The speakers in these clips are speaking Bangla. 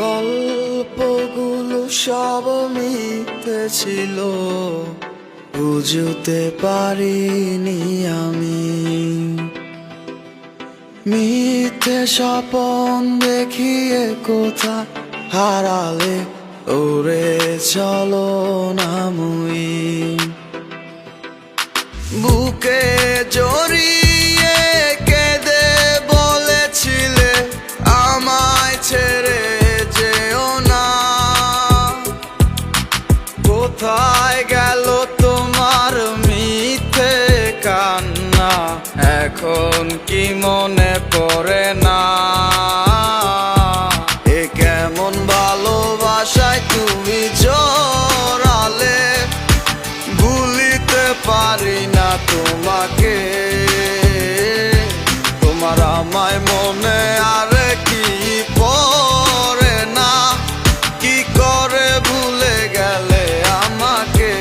গল্পগুলো সব মিথ্যে ছিল, বুঝতে পারিনি আমি। মিথ্যে স্বপন দেখিয়ে কোথা হারালে ওরে চলো না মুই। বুকে জড়িয়ে কেঁদে বলেছিলে আমায় ছেড়ে যেও না। কোথায় গেল তোমার মিথ্যে কান্না, এখন কি মনে পড়ে না? এ কেমন ভালোবাসায় তুমি জড়ালে, ভুলিতে পারি না তোমাকে। তোমার আমায় মনে আর কি পড়ে না, কি করে ভুলে গেলে আমাকে।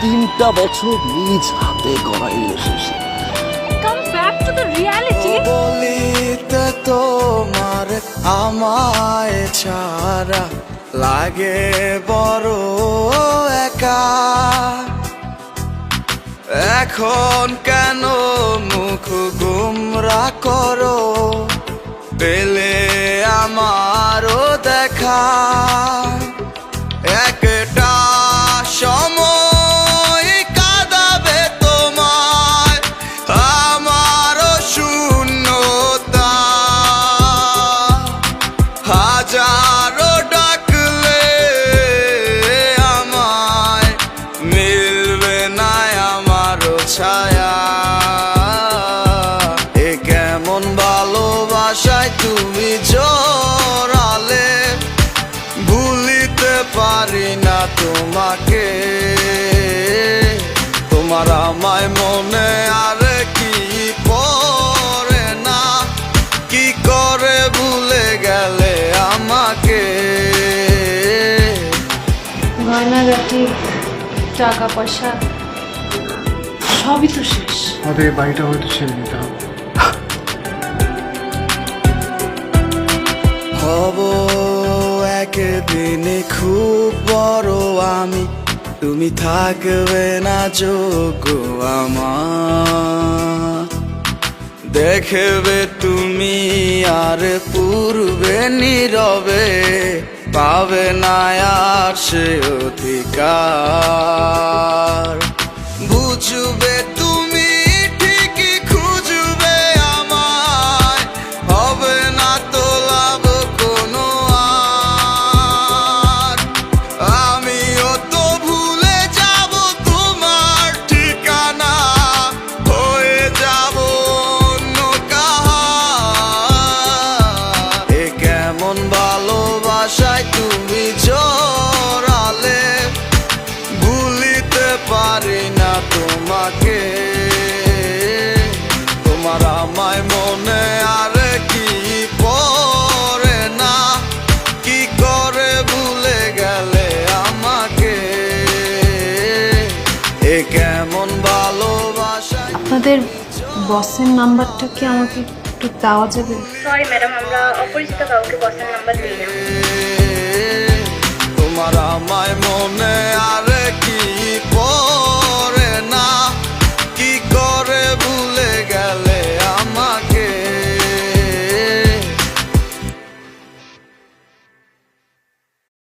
তিনটা বছর নিজ হাতে গড়া relationship. Come back to the reality. বলিতে তোমার আমায় ছাড়া লাগে বড় একা। এখন কেন মুখ গুমরা করো, পেলে আমারও দেখা। একটা সময় কাঁদাবে তোমায় আমারও শূন্যতা। হাজারো ডাকলে আমায় মিলবে না আমারও ছায়া। এ কেমন ভালোবাসায় তুমি জড়ালে, ভুলিতে পারি না তোমাকে। তোমার আমায় মনে আর কি পড়ে না, কি করে ভুলে গেলে আমাকে। গয়নাগাটি, টাকা পয়সা সবই তো শেষ। আমাদের এই বাড়িটা হয়তো ছেড়ে দিতে হবে। হব একদিনে খুব বড় আমি, তুমি থাকবে না যোগ্য আমার। দেখবে তুমি আর পূর্বে নীরবে, পাবে না আর সে অধিকার। বুঝবে তুমি ঠিকই খুঁজবে আমায়, হবে না তো লাভ কোনো আর। আমিও তো ভুলে যাব তোমার ঠিকানা, হয়ে যাব অন্য কাহার। এ কেমন ভালোবাসায় তুমি জড়ালে, ভুলিতে পারি না তোমাকে। তোমার আমায় মনে আর কি পড়ে না, কি করে ভুলে গেলে আমাকে। এ কেমন ভালোবাসায়। আপনাদের বসের নাম্বারটা কি আমাকে একটু দেওয়া যাবে? সরি ম্যাডাম, আমরা অপরিচিত কাউকে বসের নাম্বার দিই না।